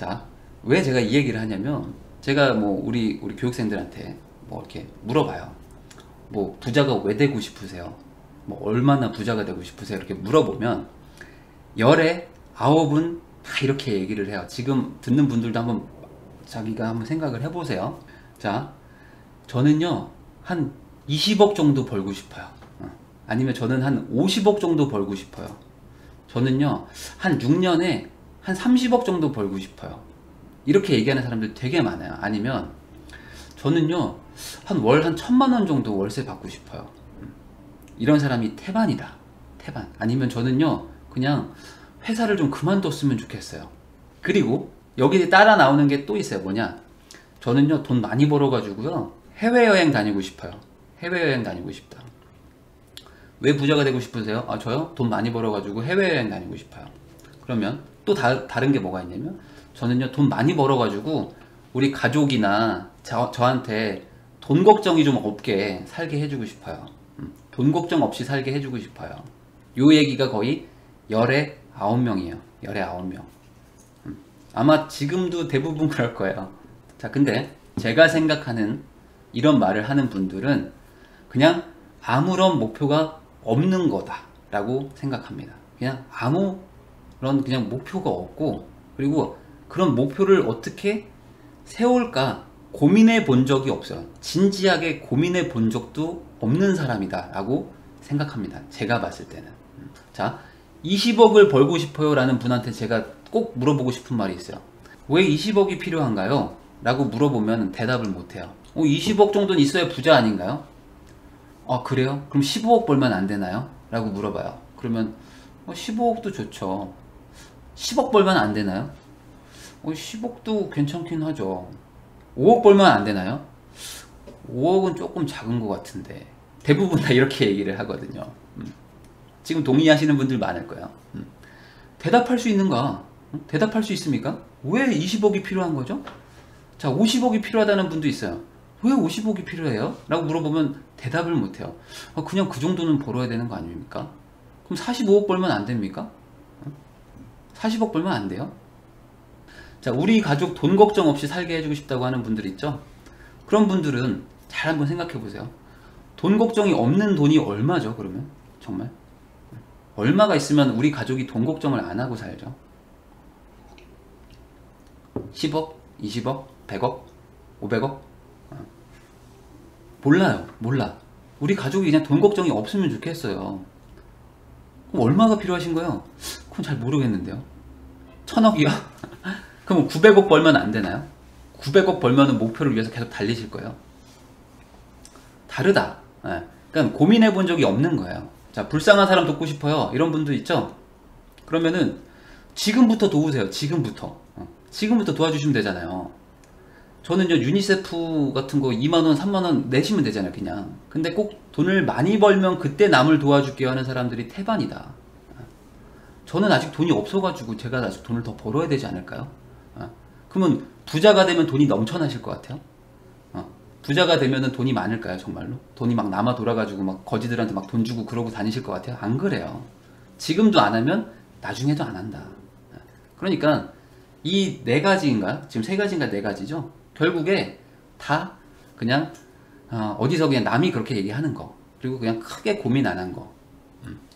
자, 왜 제가 이 얘기를 하냐면, 제가 뭐 우리 교육생들한테 뭐 이렇게 물어봐요. 뭐 부자가 왜 되고 싶으세요? 뭐 얼마나 부자가 되고 싶으세요? 이렇게 물어보면 열에 9은 다 이렇게 얘기를 해요. 지금 듣는 분들도 한번 자기가 한번 생각을 해보세요. 자, 저는요 한 20억 정도 벌고 싶어요. 아니면 저는 한 50억 정도 벌고 싶어요. 저는요 한 6년에 한 30억 정도 벌고 싶어요. 이렇게 얘기하는 사람들 되게 많아요. 아니면 저는요 한 월 한 1000만원 정도 월세 받고 싶어요. 이런 사람이 태반이다. 태반. 아니면 저는요 그냥 회사를 좀 그만뒀으면 좋겠어요. 그리고 여기 따라 나오는 게 또 있어요. 뭐냐, 저는요 돈 많이 벌어가지고요 해외여행 다니고 싶어요. 해외여행 다니고 싶다. 왜 부자가 되고 싶으세요? 아, 저요? 돈 많이 벌어가지고 해외여행 다니고 싶어요. 그러면 또 다른 게 뭐가 있냐면, 저는요 돈 많이 벌어가지고 우리 가족이나 저한테 돈 걱정이 좀 없게 살게 해주고 싶어요. 돈 걱정 없이 살게 해주고 싶어요. 요 얘기가 거의 열에 9명이에요. 열에 9명. 아마 지금도 대부분 그럴 거예요. 자, 근데 제가 생각하는 이런 말을 하는 분들은 그냥 아무런 목표가 없는 거다 라고 생각합니다. 그냥 아무런 그냥 목표가 없고, 그리고 그런 목표를 어떻게 세울까 고민해 본 적이 없어요. 진지하게 고민해 본 적도 없는 사람이다 라고 생각합니다. 제가 봤을 때는. 자, 20억을 벌고 싶어요 라는 분한테 제가 꼭 물어보고 싶은 말이 있어요. 왜 20억이 필요한가요? 라고 물어보면 대답을 못해요. 20억 정도는 있어야 부자 아닌가요? 아, 그래요? 그럼 15억 벌면 안 되나요? 라고 물어봐요. 그러면 15억도 좋죠. 10억 벌면 안 되나요? 10억도 괜찮긴 하죠. 5억 벌면 안 되나요? 5억은 조금 작은 것 같은데. 대부분 다 이렇게 얘기를 하거든요. 지금 동의하시는 분들 많을 거예요. 대답할 수 있는가? 대답할 수 있습니까? 왜 20억이 필요한 거죠? 자, 50억이 필요하다는 분도 있어요. 왜 50억이 필요해요? 라고 물어보면 대답을 못해요. 그냥 그 정도는 벌어야 되는 거 아닙니까? 그럼 45억 벌면 안 됩니까? 40억 벌면 안 돼요? 자, 우리 가족 돈 걱정 없이 살게 해주고 싶다고 하는 분들 있죠? 그런 분들은 잘 한번 생각해 보세요. 돈 걱정이 없는 돈이 얼마죠, 그러면? 정말? 얼마가 있으면 우리 가족이 돈 걱정을 안 하고 살죠? 10억? 20억? 100억? 500억? 몰라요. 몰라. 우리 가족이 그냥 돈 걱정이 없으면 좋겠어요. 그럼 얼마가 필요하신 거예요? 그건 잘 모르겠는데요. 1000억이요? 그럼 900억 벌면 안 되나요? 900억 벌면 목표를 위해서 계속 달리실 거예요? 다르다. 그러니까 고민해 본 적이 없는 거예요. 자, 불쌍한 사람 돕고 싶어요. 이런 분도 있죠? 그러면은 지금부터 도우세요. 지금부터 도와주시면 되잖아요. 저는요 유니세프 같은 거 2만원 3만원 내시면 되잖아요 그냥. 근데 꼭 돈을 많이 벌면 그때 남을 도와줄게요 하는 사람들이 태반이다. 저는 아직 돈이 없어가지고 제가 아직 돈을 더 벌어야 되지 않을까요? 그러면 부자가 되면 돈이 넘쳐나실 것 같아요? 부자가 되면 돈이 많을까요 정말로? 돈이 막 남아 돌아가지고 막 거지들한테 막 돈 주고 그러고 다니실 것 같아요? 안 그래요. 지금도 안 하면 나중에도 안 한다. 그러니까 이 네 가지인가? 지금 세 가지인가 네 가지죠? 결국에 다 그냥 어디서 그냥 남이 그렇게 얘기하는 거, 그리고 그냥 크게 고민 안 한 거,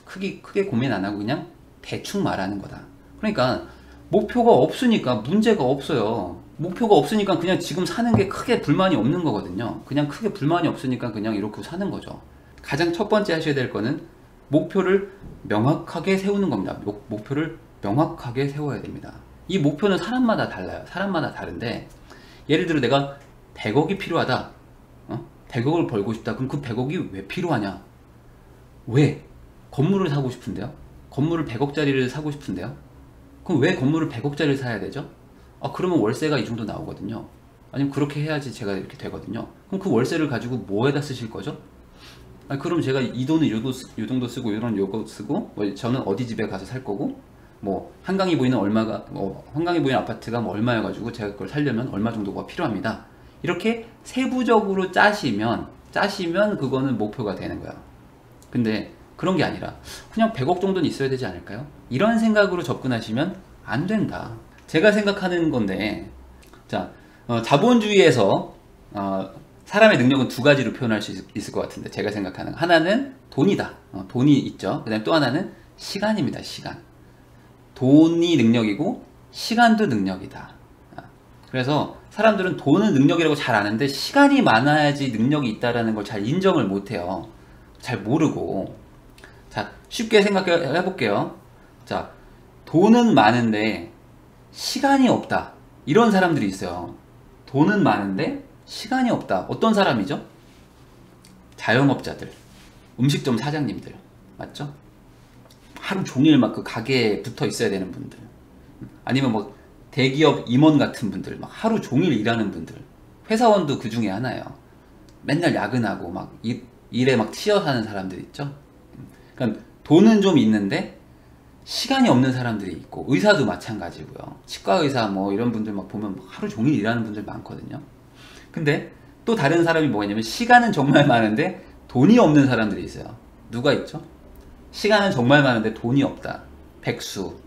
크게 고민 안 하고 그냥 대충 말하는 거다. 그러니까 목표가 없으니까 문제가 없어요. 목표가 없으니까 그냥 지금 사는 게 크게 불만이 없는 거거든요. 그냥 크게 불만이 없으니까 그냥 이렇게 사는 거죠. 가장 첫 번째 하셔야 될 거는 목표를 명확하게 세우는 겁니다. 목표를 명확하게 세워야 됩니다. 이 목표는 사람마다 달라요. 사람마다 다른데, 예를 들어 내가 100억이 필요하다. 100억을 벌고 싶다. 그럼 그 100억이 왜 필요하냐? 왜? 건물을 사고 싶은데요? 건물을 100억짜리를 사고 싶은데요? 그럼 왜 건물을 100억짜리를 사야 되죠? 그러면 월세가 이 정도 나오거든요. 아니면 그렇게 해야지 제가 이렇게 되거든요. 그럼 그 월세를 가지고 뭐에다 쓰실 거죠? 그럼 제가 이 돈은 요 정도 쓰고 이런 요거 쓰고, 저는 어디 집에 가서 살 거고, 뭐 한강이 보이는 한강이 보이는 아파트가 뭐 얼마여가지고 제가 그걸 살려면 얼마 정도가 필요합니다. 이렇게 세부적으로 짜시면 그거는 목표가 되는 거야. 근데 그런 게 아니라 그냥 100억 정도는 있어야 되지 않을까요? 이런 생각으로 접근하시면 안 된다. 제가 생각하는 건데, 자, 자본주의에서 사람의 능력은 두 가지로 표현할 수 있을 것 같은데, 제가 생각하는 하나는 돈이다. 돈이 있죠. 그다음에 또 하나는 시간입니다. 시간. 돈이 능력이고 시간도 능력이다. 그래서 사람들은 돈은 능력이라고 잘 아는데 시간이 많아야지 능력이 있다라는 걸 잘 인정을 못해요. 잘 모르고. 자, 쉽게 생각해 볼게요. 자, 돈은 많은데 시간이 없다. 이런 사람들이 있어요. 돈은 많은데 시간이 없다. 어떤 사람이죠? 자영업자들, 음식점 사장님들, 맞죠? 하루 종일 막 그 가게에 붙어 있어야 되는 분들, 아니면 뭐 대기업 임원 같은 분들, 막 하루 종일 일하는 분들, 회사원도 그 중에 하나예요. 맨날 야근하고 막 일에 막 치여 사는 사람들 있죠? 그러니까 돈은 좀 있는데 시간이 없는 사람들이 있고, 의사도 마찬가지고요. 치과 의사 뭐 이런 분들 막 보면 하루 종일 일하는 분들 많거든요. 근데 또 다른 사람이 뭐가 있냐면 시간은 정말 많은데 돈이 없는 사람들이 있어요. 누가 있죠? 시간은 정말 많은데 돈이 없다. 백수,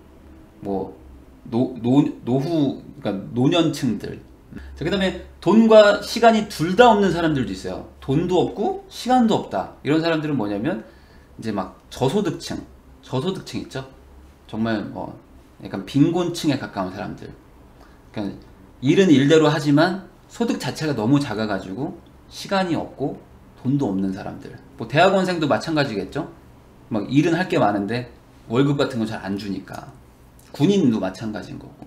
뭐 노후, 그러니까 노년층들. 자, 그 다음에 돈과 시간이 둘 다 없는 사람들도 있어요. 돈도 없고 시간도 없다. 이런 사람들은 뭐냐면 이제 막 저소득층 있죠? 정말 뭐 약간 빈곤층에 가까운 사람들. 그러니까 일은 일대로 하지만 소득 자체가 너무 작아가지고 시간이 없고 돈도 없는 사람들. 뭐 대학원생도 마찬가지겠죠? 막 일은 할 게 많은데 월급 같은 거 잘 안 주니까. 군인도 마찬가지인 거고.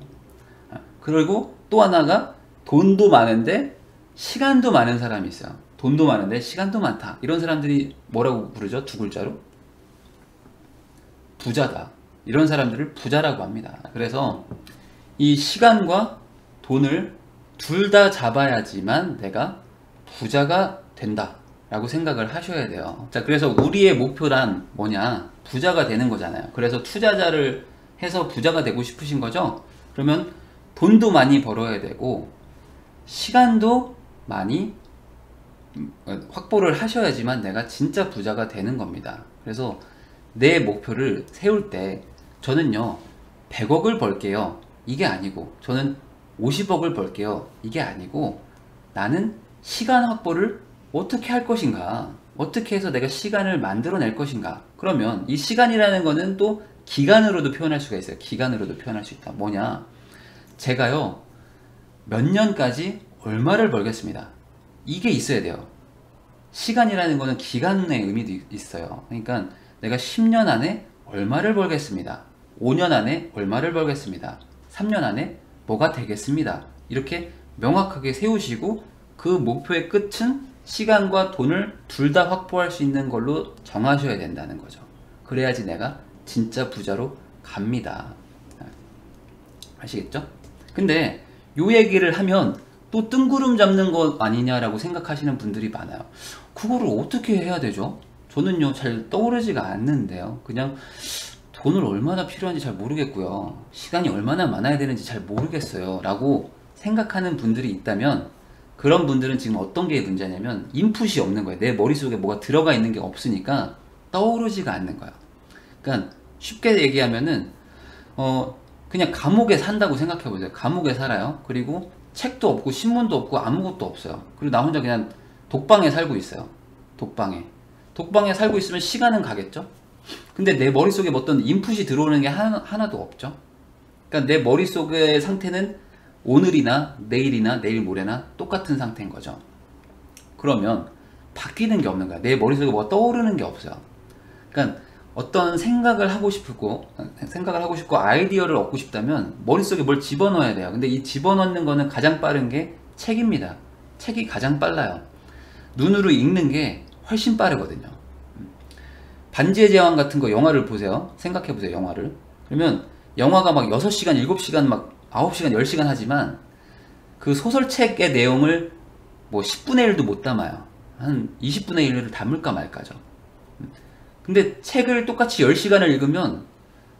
그리고 또 하나가 돈도 많은데 시간도 많은 사람이 있어요. 돈도 많은데 시간도 많다. 이런 사람들이 뭐라고 부르죠? 두 글자로? 부자다. 이런 사람들을 부자라고 합니다. 그래서 이 시간과 돈을 둘 다 잡아야지만 내가 부자가 된다 라고 생각을 하셔야 돼요. 자, 그래서 우리의 목표란 뭐냐? 부자가 되는 거잖아요. 그래서 투자자를 해서 부자가 되고 싶으신 거죠? 그러면 돈도 많이 벌어야 되고 시간도 많이 확보를 하셔야지만 내가 진짜 부자가 되는 겁니다. 그래서 내 목표를 세울 때 저는요 100억을 벌게요 이게 아니고, 저는 50억을 벌게요 이게 아니고, 나는 시간 확보를 어떻게 할 것인가, 어떻게 해서 내가 시간을 만들어낼 것인가. 그러면 이 시간이라는 거는 또 기간으로도 표현할 수가 있어요. 기간으로도 표현할 수 있다. 뭐냐, 제가요 몇 년까지 얼마를 벌겠습니다, 이게 있어야 돼요. 시간이라는 거는 기간의 의미도 있어요. 그러니까 내가 10년 안에 얼마를 벌겠습니다, 5년 안에 얼마를 벌겠습니다, 3년 안에 뭐가 되겠습니다, 이렇게 명확하게 세우시고 그 목표의 끝은 시간과 돈을 둘 다 확보할 수 있는 걸로 정하셔야 된다는 거죠. 그래야지 내가 진짜 부자로 갑니다. 아시겠죠? 근데 요 얘기를 하면 또 뜬구름 잡는 것 아니냐라고 생각하시는 분들이 많아요. 그거를 어떻게 해야 되죠? 저는요 잘 떠오르지가 않는데요. 그냥 돈을 얼마나 필요한지 잘 모르겠고요, 시간이 얼마나 많아야 되는지 잘 모르겠어요 라고 생각하는 분들이 있다면, 그런 분들은 지금 어떤 게 문제냐면 인풋이 없는 거예요. 내 머릿속에 뭐가 들어가 있는 게 없으니까 떠오르지가 않는 거예요. 그러니까 쉽게 얘기하면은 그냥 감옥에 산다고 생각해 보세요. 감옥에 살아요. 그리고 책도 없고 신문도 없고 아무것도 없어요. 그리고 나 혼자 그냥 독방에 살고 있어요. 독방에 살고 있으면 시간은 가겠죠? 근데 내 머릿속에 어떤 인풋이 들어오는 게 하나도 없죠? 그러니까 내 머릿속의 상태는 오늘이나 내일이나 내일 모레나 똑같은 상태인 거죠. 그러면 바뀌는 게 없는 거야. 내 머릿속에 뭐가 떠오르는 게 없어요. 그러니까 어떤 생각을 하고 싶고 아이디어를 얻고 싶다면 머릿속에 뭘 집어넣어야 돼요. 근데 이 집어넣는 거는 가장 빠른 게 책입니다. 책이 가장 빨라요. 눈으로 읽는 게 훨씬 빠르거든요. 반지의 제왕 같은 거 영화를 보세요. 생각해 보세요. 영화를. 그러면 영화가 막 6시간, 7시간, 막 9시간, 10시간 하지만 그 소설책의 내용을 뭐 10분의 1도 못 담아요. 한 20분의 1을 담을까 말까죠. 근데 책을 똑같이 10시간을 읽으면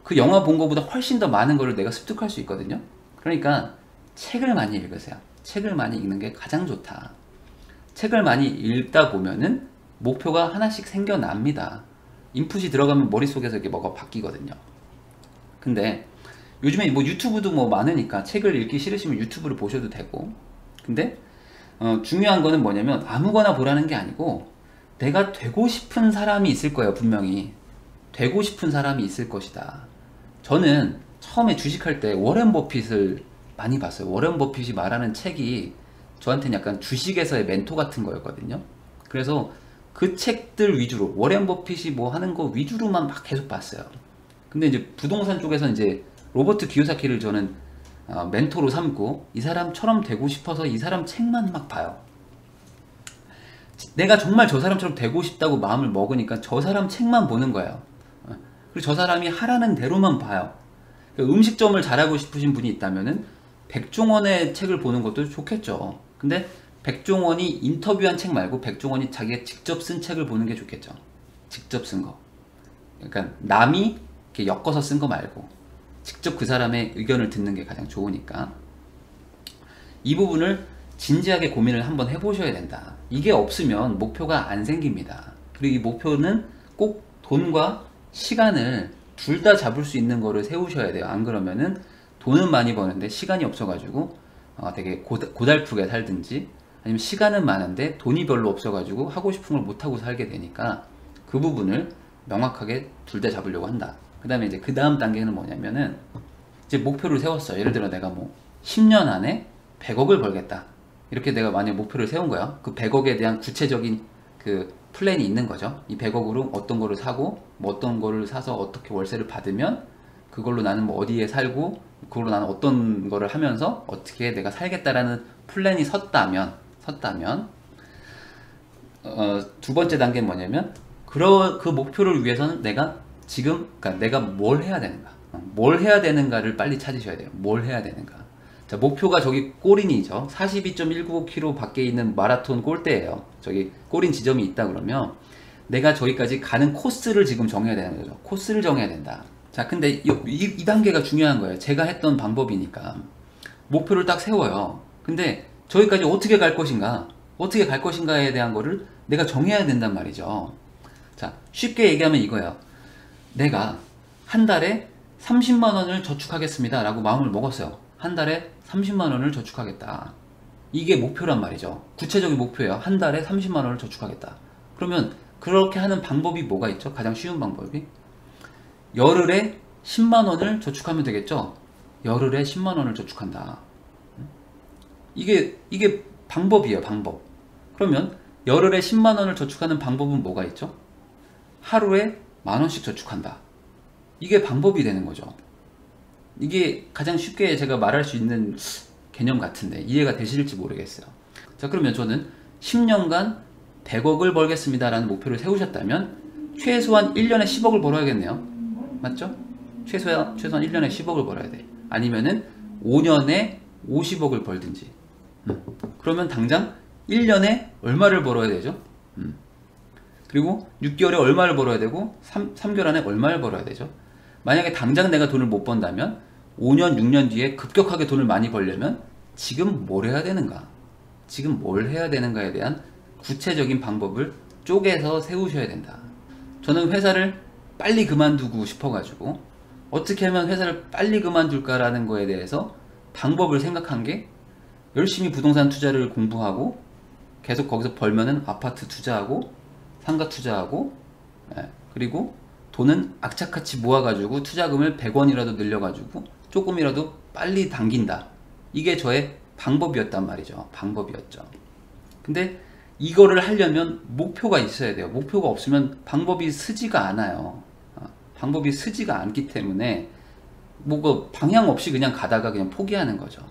그 영화 본 거보다 훨씬 더 많은 거를 내가 습득할 수 있거든요. 그러니까 책을 많이 읽으세요. 책을 많이 읽는 게 가장 좋다. 책을 많이 읽다 보면은 목표가 하나씩 생겨납니다. 인풋이 들어가면 머릿속에서 이게 뭐가 바뀌거든요. 근데 요즘에 뭐 유튜브도 뭐 많으니까 책을 읽기 싫으시면 유튜브를 보셔도 되고. 근데 중요한 거는 뭐냐면 아무거나 보라는 게 아니고 내가 되고 싶은 사람이 있을 거예요. 분명히 되고 싶은 사람이 있을 것이다. 저는 처음에 주식할 때 워렌 버핏을 많이 봤어요. 워렌 버핏이 말하는 책이 저한테는 약간 주식에서의 멘토 같은 거였거든요. 그래서 그 책들 위주로 워렌 버핏이 뭐 하는 거 위주로만 막 계속 봤어요. 근데 이제 부동산 쪽에서 이제 로버트 기요사키를 저는 멘토로 삼고 이 사람처럼 되고 싶어서 이 사람 책만 막 봐요. 내가 정말 저 사람처럼 되고 싶다고 마음을 먹으니까 저 사람 책만 보는 거예요. 그리고 저 사람이 하라는 대로만 봐요. 음식점을 잘하고 싶으신 분이 있다면은 백종원의 책을 보는 것도 좋겠죠. 근데 백종원이 인터뷰한 책 말고 백종원이 자기가 직접 쓴 책을 보는 게 좋겠죠. 직접 쓴 거. 그러니까 남이 이렇게 엮어서 쓴 거 말고 직접 그 사람의 의견을 듣는 게 가장 좋으니까 이 부분을 진지하게 고민을 한번 해보셔야 된다. 이게 없으면 목표가 안 생깁니다. 그리고 이 목표는 꼭 돈과 시간을 둘 다 잡을 수 있는 거를 세우셔야 돼요. 안 그러면은 돈은 많이 버는데 시간이 없어가지고 되게 고달프게 살든지, 아니면 시간은 많은데 돈이 별로 없어가지고 하고 싶은 걸 못하고 살게 되니까 그 부분을 명확하게 둘 다 잡으려고 한다. 그 다음에 이제 그 다음 단계는 뭐냐면은 이제 목표를 세웠어요. 예를 들어 내가 뭐 10년 안에 100억을 벌겠다. 이렇게 내가 만약 목표를 세운 거야. 그 100억에 대한 구체적인 그 플랜이 있는 거죠. 이 100억으로 어떤 거를 사고, 뭐 어떤 거를 사서 어떻게 월세를 받으면 그걸로 나는 뭐 어디에 살고, 그걸로 나는 어떤 거를 하면서 어떻게 내가 살겠다라는 플랜이 섰다면 두 번째 단계는 뭐냐면 그 목표를 위해서는 내가 지금, 그러니까 내가 뭘 해야 되는가, 뭘 해야 되는가를 빨리 찾으셔야 돼요. 뭘 해야 되는가. 자, 목표가 저기 꼬린이죠. 42.195km 밖에 있는 마라톤 골대예요. 저기 꼬린 지점이 있다 그러면 내가 저기까지 가는 코스를 지금 정해야 되는 거죠. 코스를 정해야 된다. 자, 근데 이 단계가 중요한 거예요. 제가 했던 방법이니까. 목표를 딱 세워요. 근데 저기까지 어떻게 갈 것인가, 어떻게 갈 것인가에 대한 거를 내가 정해야 된단 말이죠. 자, 쉽게 얘기하면 이거예요. 내가 한 달에 30만 원을 저축하겠습니다 라고 마음을 먹었어요. 한 달에 30만 원을 저축하겠다. 이게 목표란 말이죠. 구체적인 목표예요. 한 달에 30만 원을 저축하겠다. 그러면 그렇게 하는 방법이 뭐가 있죠? 가장 쉬운 방법이 열흘에 10만 원을 저축하면 되겠죠? 열흘에 10만 원을 저축한다. 이게 방법이에요. 방법. 그러면 열흘에 10만 원을 저축하는 방법은 뭐가 있죠? 하루에 만 원씩 저축한다. 이게 방법이 되는 거죠. 이게 가장 쉽게 제가 말할 수 있는 개념 같은데 이해가 되실지 모르겠어요. 자, 그러면 저는 10년간 100억을 벌겠습니다 라는 목표를 세우셨다면 최소한 1년에 10억을 벌어야겠네요. 맞죠? 최소한 1년에 10억을 벌어야 돼. 아니면은 5년에 50억을 벌든지. 그러면 당장 1년에 얼마를 벌어야 되죠? 그리고 6개월에 얼마를 벌어야 되고 3개월 안에 얼마를 벌어야 되죠? 만약에 당장 내가 돈을 못 번다면 5년, 6년 뒤에 급격하게 돈을 많이 벌려면 지금 뭘 해야 되는가? 지금 뭘 해야 되는가에 대한 구체적인 방법을 쪼개서 세우셔야 된다. 저는 회사를 빨리 그만두고 싶어가지고 어떻게 하면 회사를 빨리 그만둘까라는 거에 대해서 방법을 생각한 게 열심히 부동산 투자를 공부하고 계속 거기서 벌면은 아파트 투자하고 상가 투자하고, 그리고 돈은 악착같이 모아가지고 투자금을 100원이라도 늘려가지고 조금이라도 빨리 당긴다. 이게 저의 방법이었단 말이죠. 방법이었죠. 근데 이거를 하려면 목표가 있어야 돼요. 목표가 없으면 방법이 쓰지가 않아요. 방법이 쓰지가 않기 때문에 뭐가 방향 없이 그냥 가다가 그냥 포기하는 거죠.